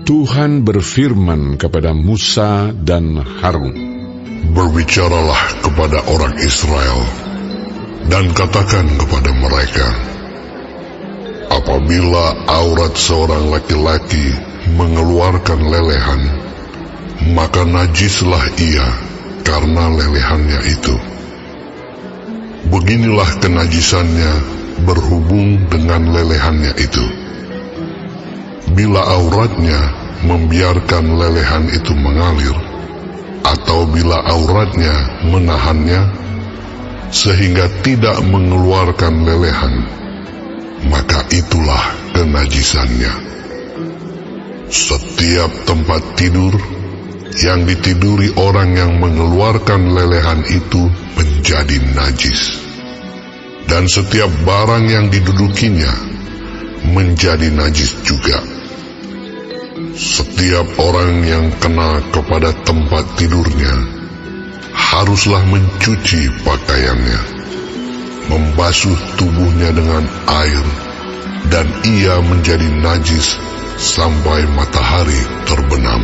Tuhan berfirman kepada Musa dan Harun, "Berbicaralah kepada orang Israel, dan katakan kepada mereka, apabila aurat seorang laki-laki mengeluarkan lelehan, maka najislah ia karena lelehannya itu. Beginilah kenajisannya berhubung dengan lelehannya itu. Bila auratnya membiarkan lelehan itu mengalir, atau bila auratnya menahannya sehingga tidak mengeluarkan lelehan, maka itulah kenajisannya. Setiap tempat tidur yang ditiduri orang yang mengeluarkan lelehan itu menjadi najis, dan setiap barang yang didudukinya menjadi najis juga. Setiap orang yang kena kepada tempat tidurnya haruslah mencuci pakaiannya, membasuh tubuhnya dengan air, dan ia menjadi najis sampai matahari terbenam.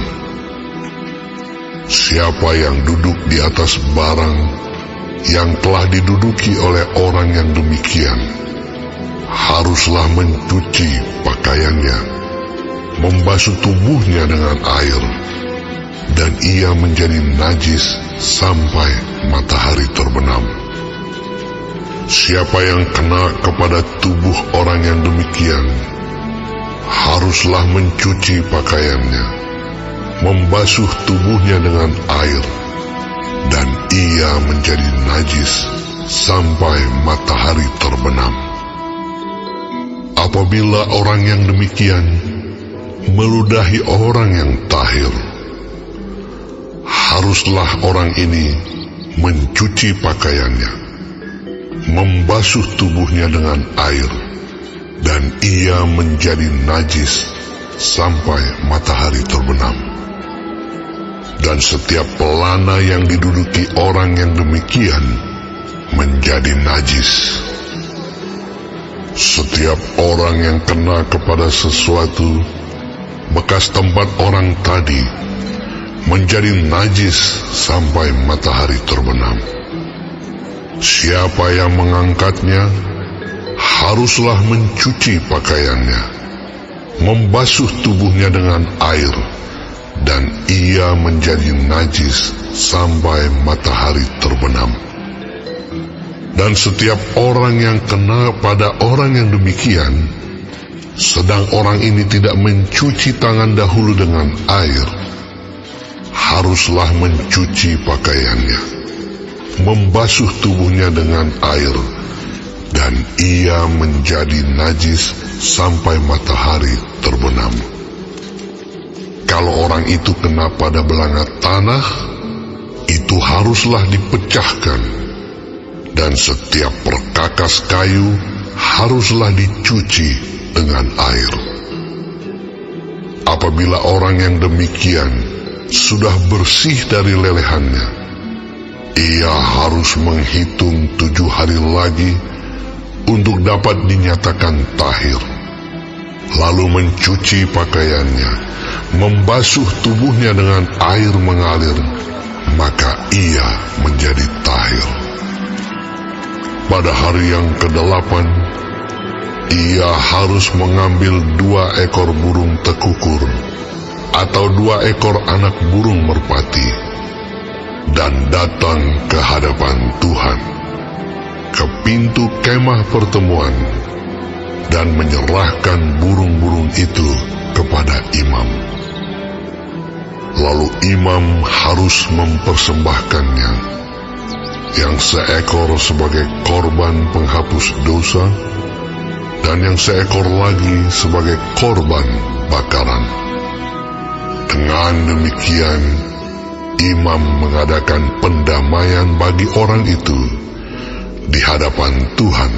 Siapa yang duduk di atas barang yang telah diduduki oleh orang yang demikian haruslah mencuci pakaiannya, membasuh tubuhnya dengan air, dan ia menjadi najis sampai matahari terbenam. Siapa yang kena kepada tubuh orang yang demikian haruslah mencuci pakaiannya, membasuh tubuhnya dengan air, dan ia menjadi najis sampai matahari terbenam. Apabila orang yang demikian meludahi orang yang tahir, haruslah orang ini mencuci pakaiannya, membasuh tubuhnya dengan air, dan ia menjadi najis sampai matahari terbenam. Dan setiap pelana yang diduduki orang yang demikian menjadi najis. Setiap orang yang kena kepada sesuatu bekas tempat orang tadi menjadi najis sampai matahari terbenam. Siapa yang mengangkatnya haruslah mencuci pakaiannya, membasuh tubuhnya dengan air, dan ia menjadi najis sampai matahari terbenam. Dan setiap orang yang kena pada orang yang demikian, sedang orang ini tidak mencuci tangan dahulu dengan air, haruslah mencuci pakaiannya, membasuh tubuhnya dengan air, dan ia menjadi najis sampai matahari terbenam. Kalau orang itu kena pada belanga tanah, itu haruslah dipecahkan, dan setiap perkakas kayu haruslah dicuci dengan air. Apabila orang yang demikian sudah bersih dari lelehannya, ia harus menghitung 7 hari lagi untuk dapat dinyatakan tahir, lalu mencuci pakaiannya, membasuh tubuhnya dengan air mengalir, maka ia menjadi tahir. Pada hari yang ke-8, ia harus mengambil 2 ekor burung tekukur atau 2 ekor anak burung merpati, dan datang ke hadapan Tuhan, ke pintu kemah pertemuan, dan menyerahkan burung-burung itu kepada imam. Lalu imam harus mempersembahkannya, yang seekor sebagai korban penghapus dosa, dan yang seekor lagi sebagai korban bakaran. Dengan demikian, imam mengadakan pendamaian bagi orang itu di hadapan Tuhan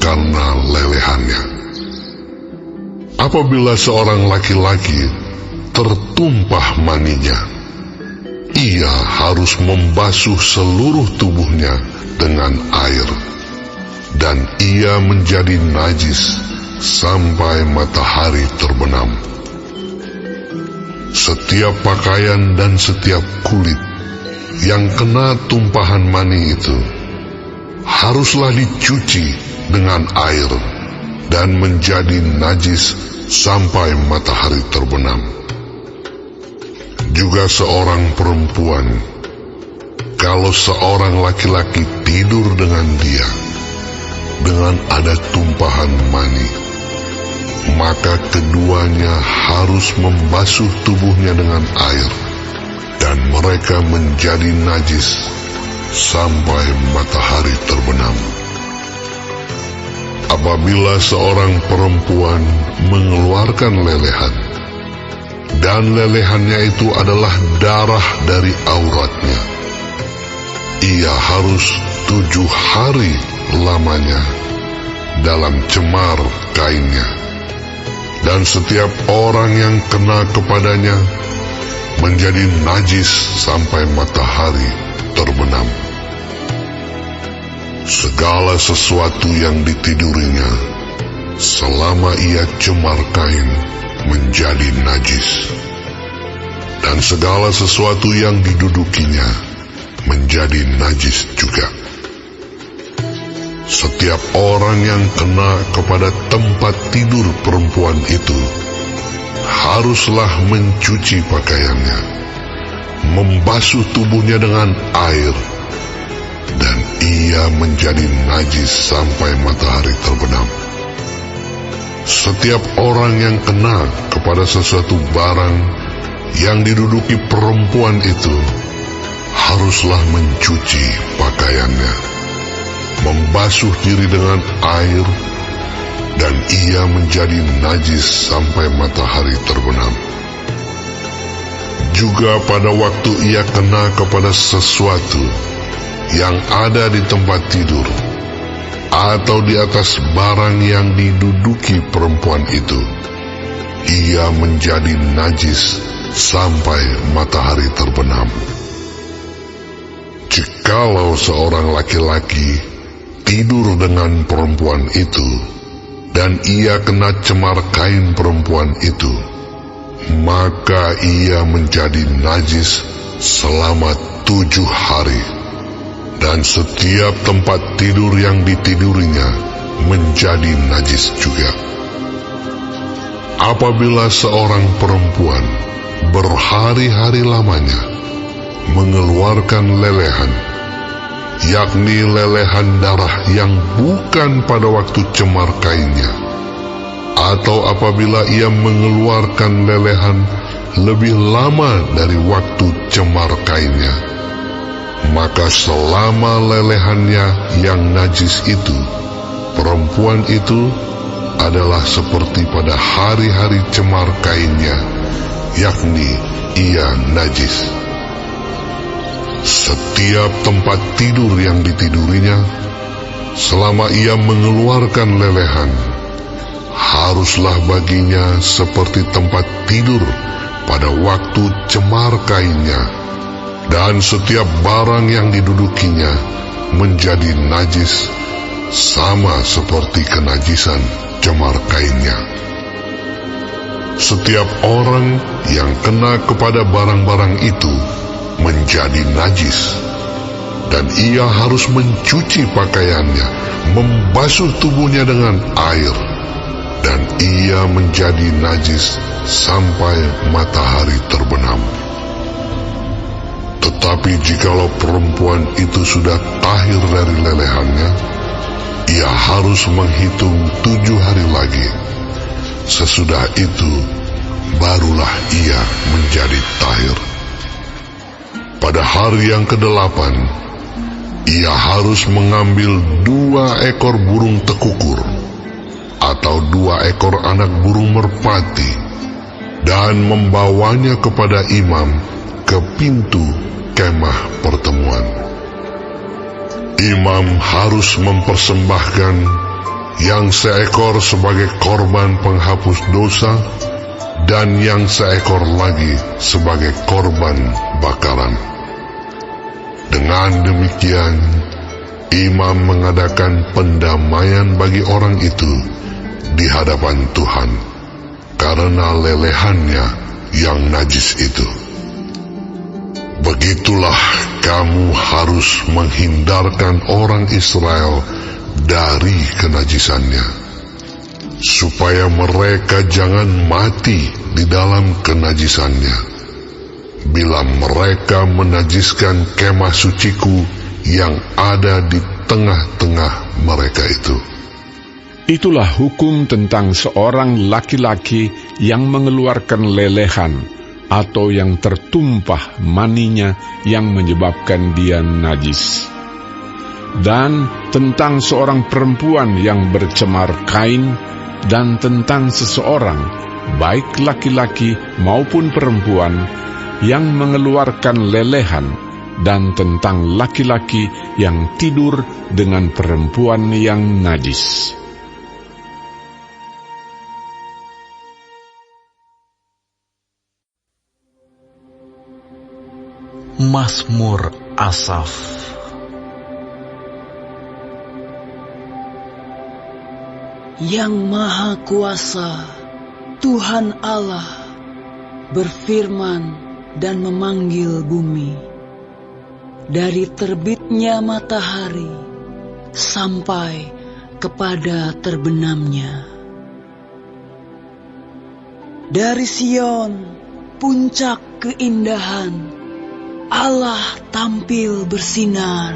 karena lelehannya. Apabila seorang laki-laki tertumpah maninya, ia harus membasuh seluruh tubuhnya dengan air, dan ia menjadi najis sampai matahari terbenam. setiap pakaian dan setiap kulit yang kena tumpahan mani itu haruslah dicuci dengan air dan menjadi najis sampai matahari terbenam. Juga seorang perempuan, kalau seorang laki-laki tidur dengan dia dengan ada tumpahan mani, maka keduanya harus membasuh tubuhnya dengan air, dan mereka menjadi najis sampai matahari terbenam. Apabila seorang perempuan mengeluarkan lelehan, dan lelehannya itu adalah darah dari auratnya, ia harus 7 hari lamanya dalam cemar kainnya, dan setiap orang yang kena kepadanya menjadi najis sampai matahari terbenam. Segala sesuatu yang ditidurinya selama ia cemar kain menjadi najis, dan segala sesuatu yang didudukinya menjadi najis juga. Setiap orang yang kena kepada tempat tidur perempuan itu haruslah mencuci pakaiannya, membasuh tubuhnya dengan air, dan ia menjadi najis sampai matahari terbenam. Setiap orang yang kena kepada sesuatu barang yang diduduki perempuan itu haruslah mencuci pakaiannya, membasuh diri dengan air, dan ia menjadi najis sampai matahari terbenam. Juga pada waktu ia kena kepada sesuatu yang ada di tempat tidur atau di atas barang yang diduduki perempuan itu, ia menjadi najis sampai matahari terbenam. Jikalau seorang laki-laki tidur dengan perempuan itu, dan ia kena cemar kain perempuan itu, maka ia menjadi najis selama 7 hari, dan setiap tempat tidur yang ditidurinya menjadi najis juga. Apabila seorang perempuan berhari-hari lamanya mengeluarkan lelehan, yakni lelehan darah yang bukan pada waktu cemar kainnya, atau apabila ia mengeluarkan lelehan lebih lama dari waktu cemar kainnya, maka selama lelehannya yang najis itu, perempuan itu adalah seperti pada hari-hari cemar kainnya, yakni ia najis. Setiap tempat tidur yang ditidurinya, selama ia mengeluarkan lelehan, haruslah baginya seperti tempat tidur pada waktu cemar kainnya, dan setiap barang yang didudukinya menjadi najis sama seperti kenajisan cemar kainnya. Setiap orang yang kena kepada barang-barang itu menjadi najis, dan ia harus mencuci pakaiannya, membasuh tubuhnya dengan air, dan ia menjadi najis sampai matahari terbenam. Tetapi jikalau perempuan itu sudah tahir dari lelehannya, ia harus menghitung 7 hari lagi. Sesudah itu barulah ia menjadi tahir. Pada hari yang ke-8, ia harus mengambil 2 ekor burung tekukur atau 2 ekor anak burung merpati, dan membawanya kepada imam ke pintu kemah pertemuan. Imam harus mempersembahkan yang seekor sebagai korban penghapus dosa, dan yang seekor lagi sebagai korban bakaran. Dengan demikian, imam mengadakan pendamaian bagi orang itu di hadapan Tuhan, karena lelehannya yang najis itu. Begitulah kamu harus menghindarkan orang Israel dari kenajisannya, supaya mereka jangan mati di dalam kenajisannya, bila mereka menajiskan kemah suciku yang ada di tengah-tengah mereka itu. Itulah hukum tentang seorang laki-laki yang mengeluarkan lelehan atau yang tertumpah maninya yang menyebabkan dia najis. Dan tentang seorang perempuan yang bercemar kain, dan tentang seseorang, baik laki-laki maupun perempuan, yang mengeluarkan lelehan, dan tentang laki-laki yang tidur dengan perempuan yang najis. Mazmur Asaf. Yang Maha Kuasa, Tuhan Allah, berfirman dan memanggil bumi. Dari terbitnya matahari sampai kepada terbenamnya. Dari Sion, puncak keindahan, Allah tampil bersinar.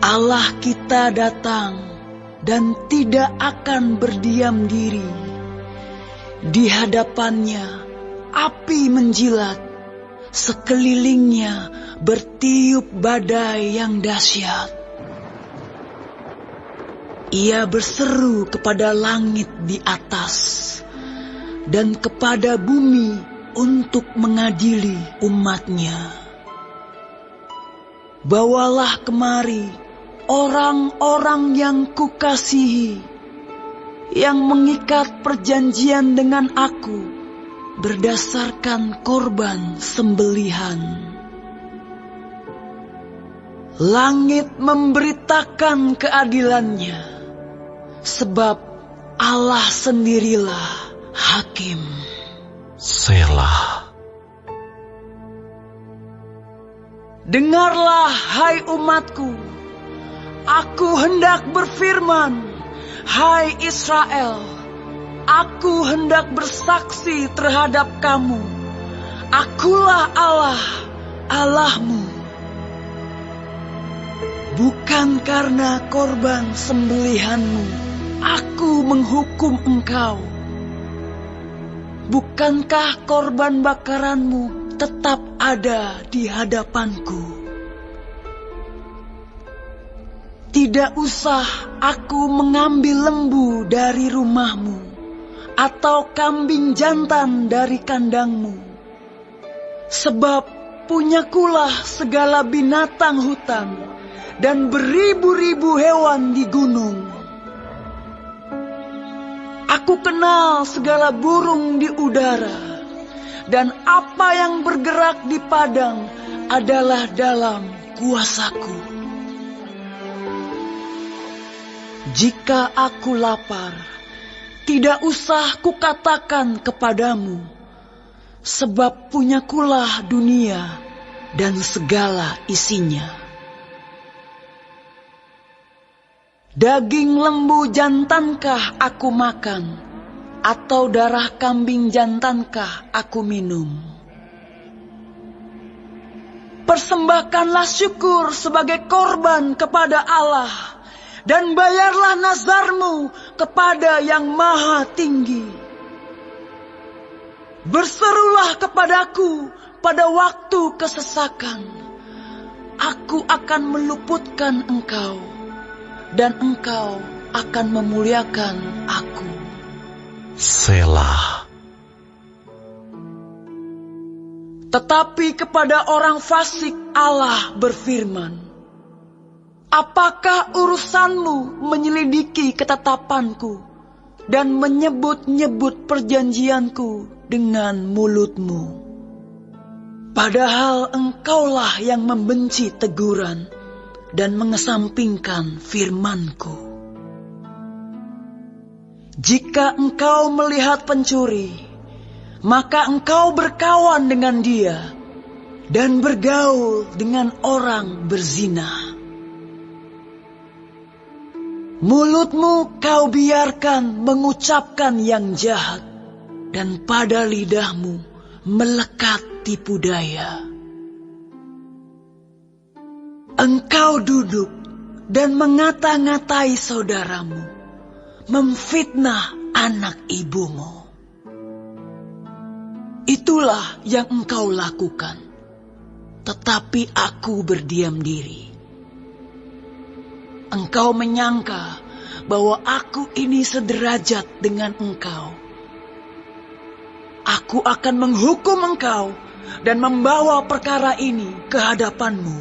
Allah kita datang dan tidak akan berdiam diri. Di hadapannya api menjilat, sekelilingnya bertiup badai yang dahsyat. Ia berseru kepada langit di atas dan kepada bumi untuk mengadili umatnya. Bawalah kemari orang-orang yang kukasihi, yang mengikat perjanjian dengan aku berdasarkan korban sembelihan. Langit memberitakan keadilannya, sebab Allah sendirilah hakim. Selah. Dengarlah, hai umatku, aku hendak berfirman, hai Israel, aku hendak bersaksi terhadap kamu. Akulah Allah, Allahmu. Bukan karena korban sembelihanmu aku menghukum engkau. Bukankah korban bakaranmu tetap ada di hadapanku? Tidak usah aku mengambil lembu dari rumahmu, atau kambing jantan dari kandangmu. Sebab punyakulah segala binatang hutan, dan beribu-ribu hewan di gunung. Aku kenal segala burung di udara, dan apa yang bergerak di padang adalah dalam kuasaku. Jika aku lapar, tidak usah kukatakan kepadamu, sebab punyakulah dunia dan segala isinya. Daging lembu jantankah aku makan, atau darah kambing jantankah aku minum? Persembahkanlah syukur sebagai korban kepada Allah, dan bayarlah nazarmu kepada Yang Maha Tinggi. Berserulah kepadaku pada waktu kesesakan, aku akan meluputkan engkau, dan engkau akan memuliakan aku. Selah. Tetapi kepada orang fasik Allah berfirman, apakah urusanmu menyelidiki ketetapanku dan menyebut-nyebut perjanjianku dengan mulutmu? Padahal engkaulah yang membenci teguran dan mengesampingkan firmanku. Jika engkau melihat pencuri, maka engkau berkawan dengan dia dan bergaul dengan orang berzina. Mulutmu kau biarkan mengucapkan yang jahat, dan pada lidahmu melekat tipu daya. Engkau duduk dan mengata-ngatai saudaramu, memfitnah anak ibumu. Itulah yang engkau lakukan, tetapi aku berdiam diri. Engkau menyangka bahwa aku ini sederajat dengan engkau. Aku akan menghukum engkau dan membawa perkara ini ke hadapanmu.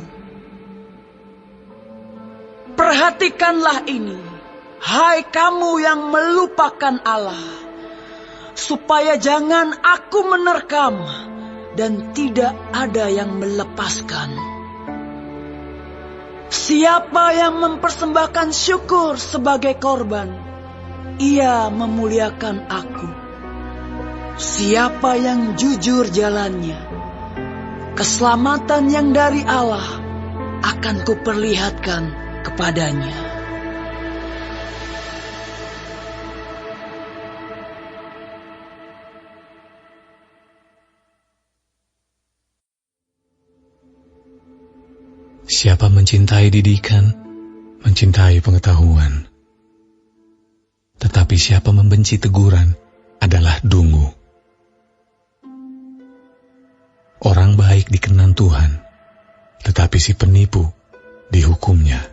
Perhatikanlah ini, hai kamu yang melupakan Allah, supaya jangan aku menerkam dan tidak ada yang melepaskan. Siapa yang mempersembahkan syukur sebagai korban, ia memuliakan aku. Siapa yang jujur jalannya, keselamatan yang dari Allah akan kuperlihatkan kepadanya. Siapa mencintai didikan, mencintai pengetahuan. Tetapi siapa membenci teguran adalah dungu. Orang baik dikenan Tuhan, tetapi si penipu dihukumnya.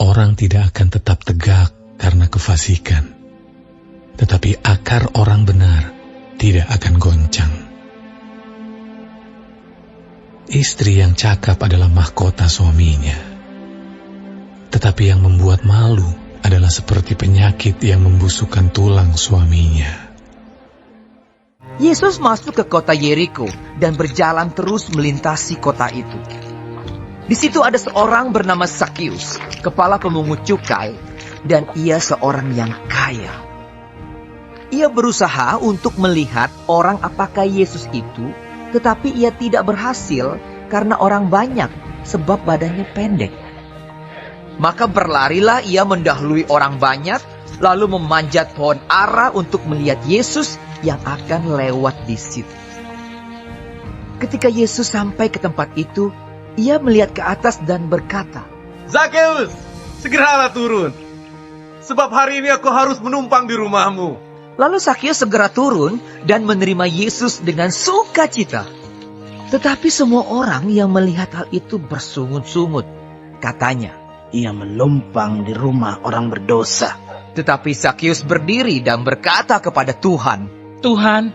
Orang tidak akan tetap tegak karena kefasikan, tetapi akar orang benar tidak akan goncang. Istri yang cakap adalah mahkota suaminya, tetapi yang membuat malu adalah seperti penyakit yang membusukkan tulang suaminya. Yesus masuk ke kota Yeriko dan berjalan terus melintasi kota itu. Di situ ada seorang bernama Zakius, kepala pemungut cukai, dan ia seorang yang kaya. Ia berusaha untuk melihat orang apakah Yesus itu, tetapi ia tidak berhasil karena orang banyak sebab badannya pendek. Maka berlarilah ia mendahului orang banyak, lalu memanjat pohon ara untuk melihat Yesus yang akan lewat di situ. Ketika Yesus sampai ke tempat itu, ia melihat ke atas dan berkata, Zakeus, segeralah turun, sebab hari ini aku harus menumpang di rumahmu. Lalu Zakeus segera turun dan menerima Yesus dengan sukacita. Tetapi semua orang yang melihat hal itu bersungut-sungut. Katanya, ia menumpang di rumah orang berdosa. Tetapi Zakeus berdiri dan berkata kepada Tuhan, Tuhan,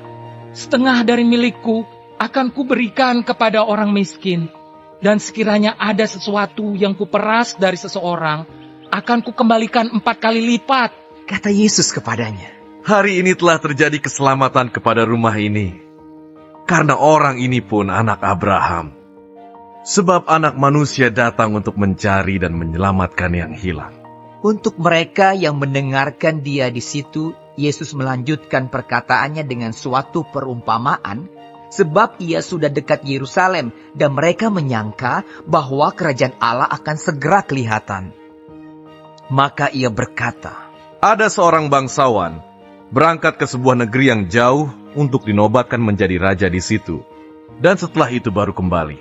setengah dari milikku akan kuberikan kepada orang miskin. Dan sekiranya ada sesuatu yang kuperas dari seseorang, akan kukembalikan 4 kali lipat. Kata Yesus kepadanya, Hari ini telah terjadi keselamatan kepada rumah ini, karena orang ini pun anak Abraham. Sebab anak manusia datang untuk mencari dan menyelamatkan yang hilang. Untuk mereka yang mendengarkan dia di situ, Yesus melanjutkan perkataannya dengan suatu perumpamaan, sebab ia sudah dekat Yerusalem dan mereka menyangka bahwa kerajaan Allah akan segera kelihatan. Maka ia berkata, Ada seorang bangsawan berangkat ke sebuah negeri yang jauh untuk dinobatkan menjadi raja di situ, dan setelah itu baru kembali.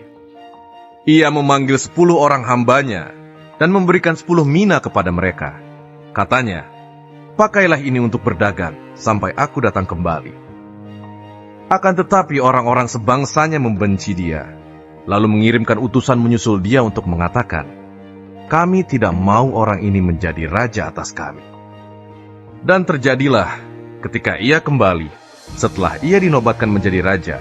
Ia memanggil 10 orang hambanya dan memberikan 10 mina kepada mereka. Katanya, Pakailah ini untuk berdagang sampai aku datang kembali. Akan tetapi orang-orang sebangsanya membenci dia, lalu mengirimkan utusan menyusul dia untuk mengatakan, Kami tidak mau orang ini menjadi raja atas kami. Dan terjadilah ketika ia kembali, setelah ia dinobatkan menjadi raja,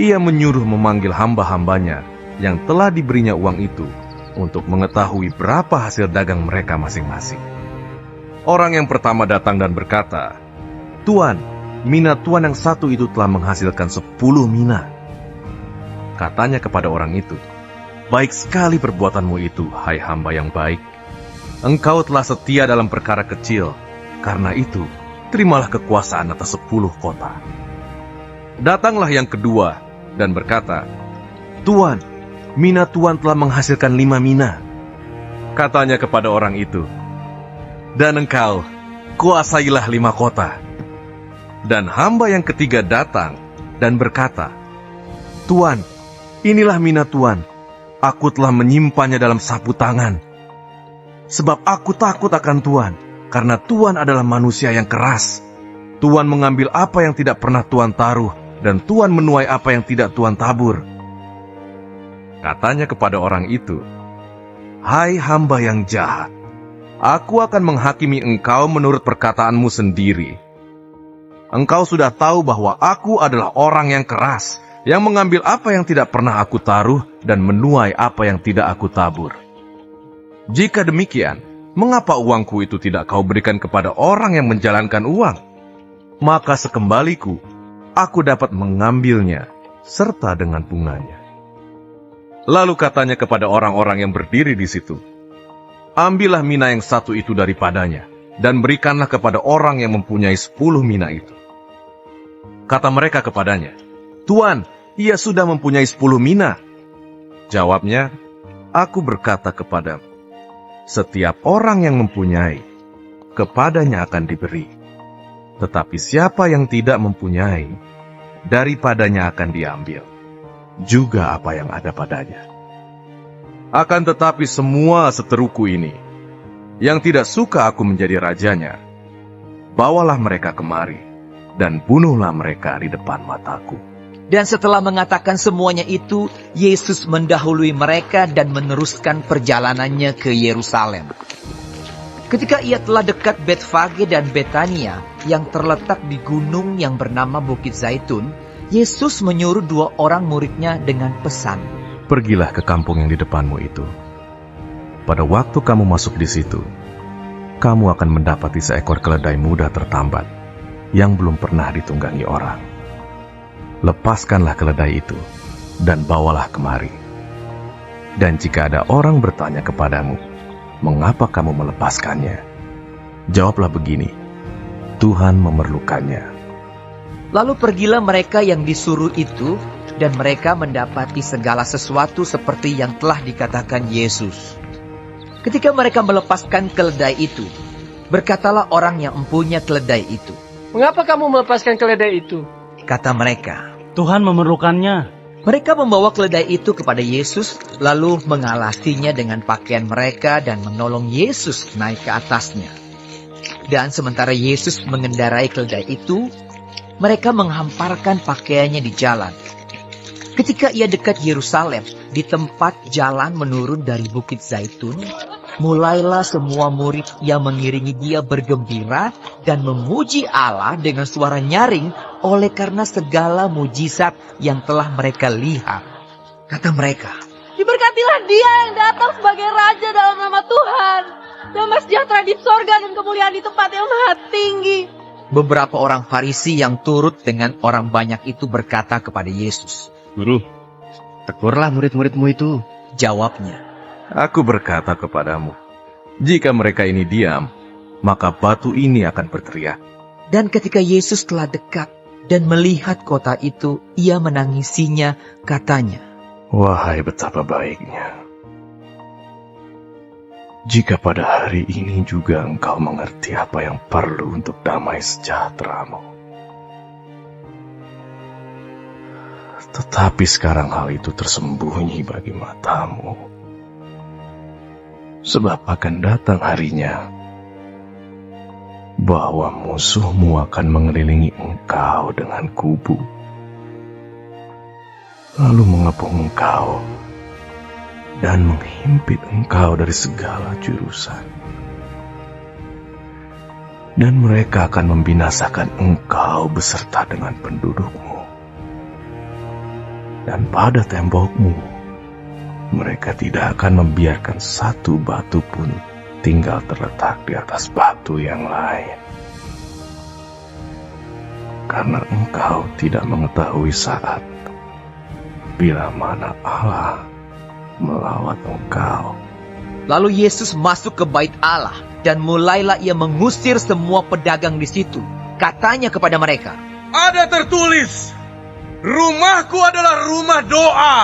ia menyuruh memanggil hamba-hambanya yang telah diberinya uang itu untuk mengetahui berapa hasil dagang mereka masing-masing. Orang yang pertama datang dan berkata, Tuan, mina tuan yang satu itu telah menghasilkan 10 mina. Katanya kepada orang itu, Baik sekali perbuatanmu itu, hai hamba yang baik. Engkau telah setia dalam perkara kecil, karena itu terimalah kekuasaan atas 10 kota. Datanglah yang kedua dan berkata, Tuan, mina Tuan telah menghasilkan 5 mina. Katanya kepada orang itu, dan engkau kuasailah 5 kota. Dan hamba yang ketiga datang dan berkata, Tuan, inilah mina Tuan. Aku telah menyimpannya dalam sapu tangan. Sebab aku takut akan Tuan, karena Tuan adalah manusia yang keras. Tuan mengambil apa yang tidak pernah Tuan taruh, dan Tuan menuai apa yang tidak Tuan tabur. Katanya kepada orang itu, Hai hamba yang jahat, aku akan menghakimi engkau menurut perkataanmu sendiri. Engkau sudah tahu bahwa aku adalah orang yang keras, yang mengambil apa yang tidak pernah aku taruh dan menuai apa yang tidak aku tabur. Jika demikian, mengapa uangku itu tidak kau berikan kepada orang yang menjalankan uang? Maka sekembaliku, aku dapat mengambilnya serta dengan bunganya. Lalu katanya kepada orang-orang yang berdiri di situ, Ambillah mina yang satu itu daripadanya, dan berikanlah kepada orang yang mempunyai 10 mina itu. Kata mereka kepadanya, Tuan, ia sudah mempunyai 10 mina. Jawabnya, Aku berkata kepadamu, setiap orang yang mempunyai, kepadanya akan diberi. Tetapi siapa yang tidak mempunyai, daripadanya akan diambil juga apa yang ada padanya. Akan tetapi semua seteruku ini, yang tidak suka aku menjadi rajanya, bawalah mereka kemari, dan bunuhlah mereka di depan mataku. Dan setelah mengatakan semuanya itu, Yesus mendahului mereka dan meneruskan perjalanannya ke Yerusalem. Ketika ia telah dekat Betfage dan Betania, yang terletak di gunung yang bernama Bukit Zaitun, Yesus menyuruh 2 orang muridnya dengan pesan, Pergilah ke kampung yang di depanmu itu. Pada waktu kamu masuk di situ, kamu akan mendapati seekor keledai muda tertambat, yang belum pernah ditunggangi orang. Lepaskanlah keledai itu, dan bawalah kemari. Dan jika ada orang bertanya kepadamu, mengapa kamu melepaskannya? Jawablah begini, Tuhan memerlukannya. Lalu pergilah mereka yang disuruh itu, dan mereka mendapati segala sesuatu seperti yang telah dikatakan Yesus. Ketika mereka melepaskan keledai itu, berkatalah orang yang mempunyai keledai itu, Mengapa kamu melepaskan keledai itu? Kata mereka, Tuhan memerlukannya. Mereka membawa keledai itu kepada Yesus, lalu mengalasinya dengan pakaian mereka dan menolong Yesus naik ke atasnya. Dan sementara Yesus mengendarai keledai itu, mereka menghamparkan pakaiannya di jalan. Ketika ia dekat Yerusalem, di tempat jalan menurun dari Bukit Zaitun, mulailah semua murid yang mengiringi dia bergembira dan memuji Allah dengan suara nyaring oleh karena segala mujizat yang telah mereka lihat. Kata mereka, Diberkatilah dia yang datang sebagai Raja dalam nama Tuhan. Damai sejahtera di sorga dan kemuliaan di tempat yang maha tinggi. Beberapa orang Farisi yang turut dengan orang banyak itu berkata kepada Yesus, Guru, tegurlah murid-muridmu itu. Jawabnya, Aku berkata kepadamu, jika mereka ini diam, maka batu ini akan berteriak. Dan ketika Yesus telah dekat dan melihat kota itu, ia menangisinya, katanya, Wahai betapa baiknya, jika pada hari ini juga engkau mengerti apa yang perlu untuk damai sejahteramu. Tetapi sekarang hal itu tersembunyi bagi matamu. Sebab akan datang harinya, bahwa musuhmu akan mengelilingi engkau dengan kubu, lalu mengepung engkau, dan menghimpit engkau dari segala jurusan. Dan mereka akan membinasakan engkau beserta dengan pendudukmu. Dan pada tembokmu, mereka tidak akan membiarkan satu batu pun tinggal terletak di atas batu yang lain. Karena engkau tidak mengetahui saat bila mana Allah melawat engkau. Lalu Yesus masuk ke bait Allah dan mulailah ia mengusir semua pedagang di situ. Katanya kepada mereka, "Ada tertulis, rumahku adalah rumah doa,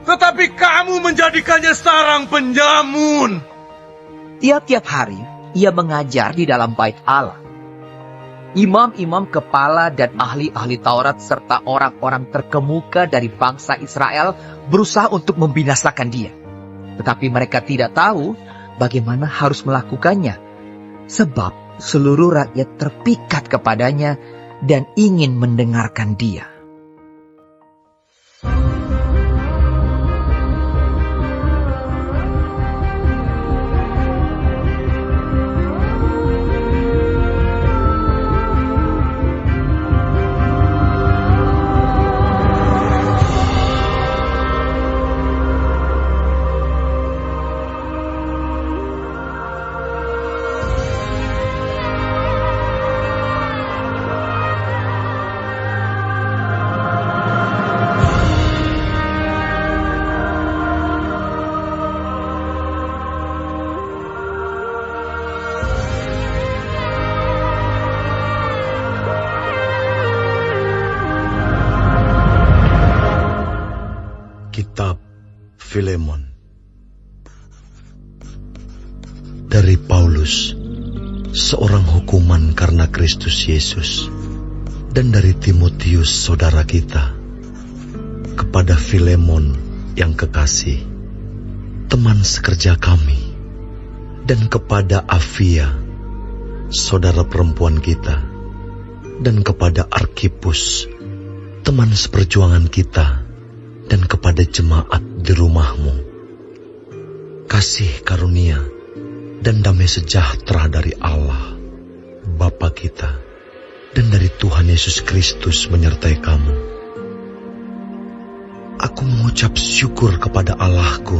tetapi kamu menjadikannya sarang penjamun." Tiap-tiap hari ia mengajar di dalam bait Allah. Imam-imam kepala dan ahli-ahli Taurat serta orang-orang terkemuka dari bangsa Israel berusaha untuk membinasakan dia. Tetapi mereka tidak tahu bagaimana harus melakukannya, sebab seluruh rakyat terpikat kepadanya dan ingin mendengarkan dia. Kitab Filemon dari Paulus, seorang hukuman karena Kristus Yesus, dan dari Timotius saudara kita, kepada Filemon yang kekasih, teman sekerja kami, dan kepada Afia, saudara perempuan kita, dan kepada Arkipus, teman seperjuangan kita, dan kepada jemaat di rumahmu. Kasih karunia dan damai sejahtera dari Allah, Bapa kita, dan dari Tuhan Yesus Kristus menyertai kamu. Aku mengucap syukur kepada Allahku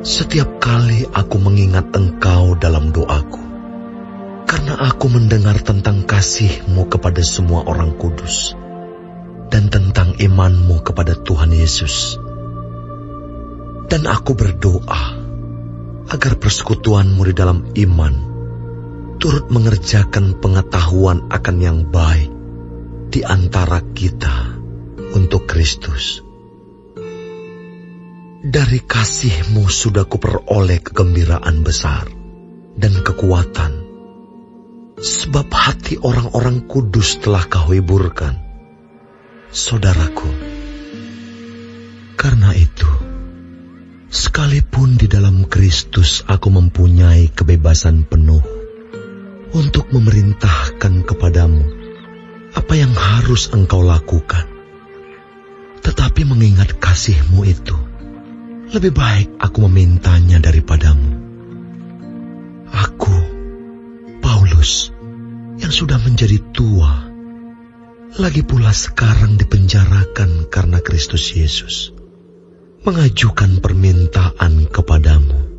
setiap kali aku mengingat engkau dalam doaku, karena aku mendengar tentang kasih-Mu kepada semua orang kudus, dan tentang iman-Mu kepada Tuhan Yesus. Dan aku berdoa agar persekutuan-Mu di dalam iman turut mengerjakan pengetahuan akan yang baik di antara kita untuk Kristus. Dari kasih-Mu sudah kuperoleh kegembiraan besar dan kekuatan, sebab hati orang-orang kudus telah Kau hiburkan, saudaraku. Karena itu, sekalipun di dalam Kristus aku mempunyai kebebasan penuh untuk memerintahkan kepadamu apa yang harus engkau lakukan, tetapi mengingat kasih-Mu itu, lebih baik aku memintanya daripadamu. Aku, Paulus, yang sudah menjadi tua, lagi pula sekarang dipenjarakan karena Kristus Yesus, mengajukan permintaan kepadamu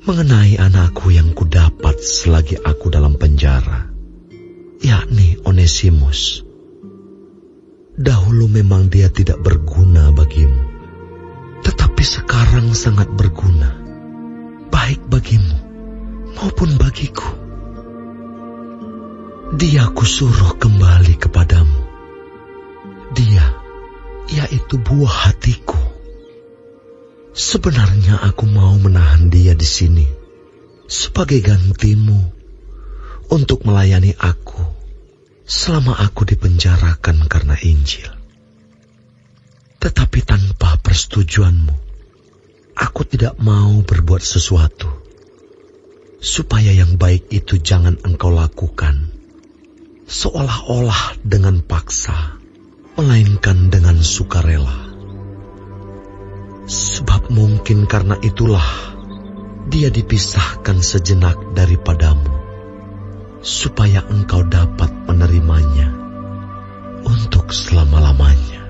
mengenai anakku yang kudapat selagi aku dalam penjara, yakni Onesimus. Dahulu memang dia tidak berguna bagimu, tetapi sekarang sangat berguna, baik bagimu maupun bagiku. Dia kusuruh kembali kepadamu. Dia, yaitu buah hatiku. Sebenarnya aku mau menahan dia di sini sebagai gantimu untuk melayani aku selama aku dipenjarakan karena Injil. Tetapi tanpa persetujuanmu, aku tidak mau berbuat sesuatu supaya yang baik itu jangan engkau lakukan seolah-olah dengan paksa, melainkan dengan sukarela. Sebab mungkin karena itulah dia dipisahkan sejenak daripadamu, supaya engkau dapat menerimanya untuk selama-lamanya.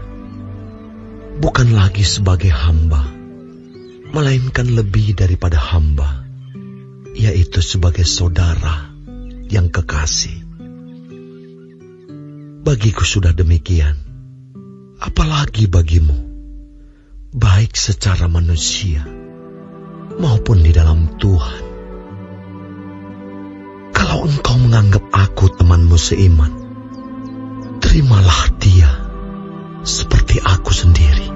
Bukan lagi sebagai hamba, melainkan lebih daripada hamba, yaitu sebagai saudara yang kekasih. Bagiku sudah demikian, apalagi bagimu, baik secara manusia maupun di dalam Tuhan. Kalau engkau menganggap aku temanmu seiman, terimalah dia seperti aku sendiri.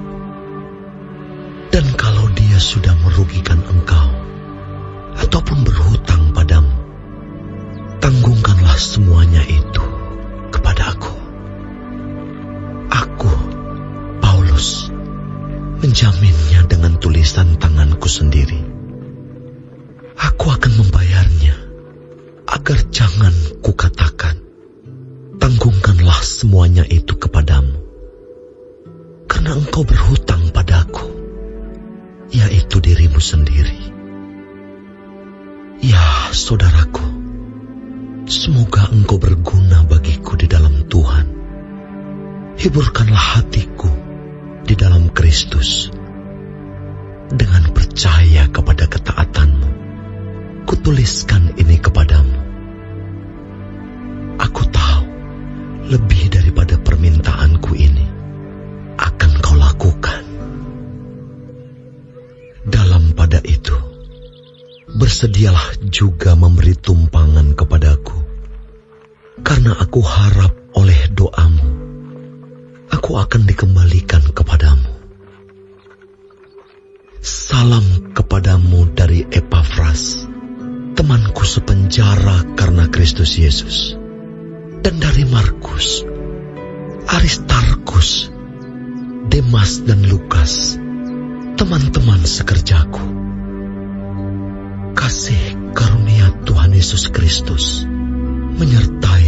Dan kalau dia sudah merugikan engkau ataupun berhutang padamu, tanggungkanlah semuanya itu kepada aku. Aku, Paulus, menjaminnya dengan tulisan tanganku sendiri. Aku akan membayarnya, agar jangan kukatakan, tanggungkanlah semuanya itu kepadamu. Karena engkau berhutang padaku, yaitu dirimu sendiri. Ya, saudaraku, semoga engkau berguna bagiku di dalam Tuhan. Hiburkanlah hatiku di dalam Kristus. Dengan percaya kepada ketaatanmu, kutuliskan ini kepadamu. Aku tahu lebih daripada permintaanku ini akan kau lakukan. Dalam pada itu, bersedialah juga memberi tumpangan kepadaku, karena aku harap oleh doamu, aku akan dikembalikan kepadamu. Salam kepadamu dari Epafras, temanku sepenjara karena Kristus Yesus, dan dari Markus, Aristarkus, Demas dan Lukas, teman-teman sekerjaku. Kasih karunia Tuhan Yesus Kristus menyertai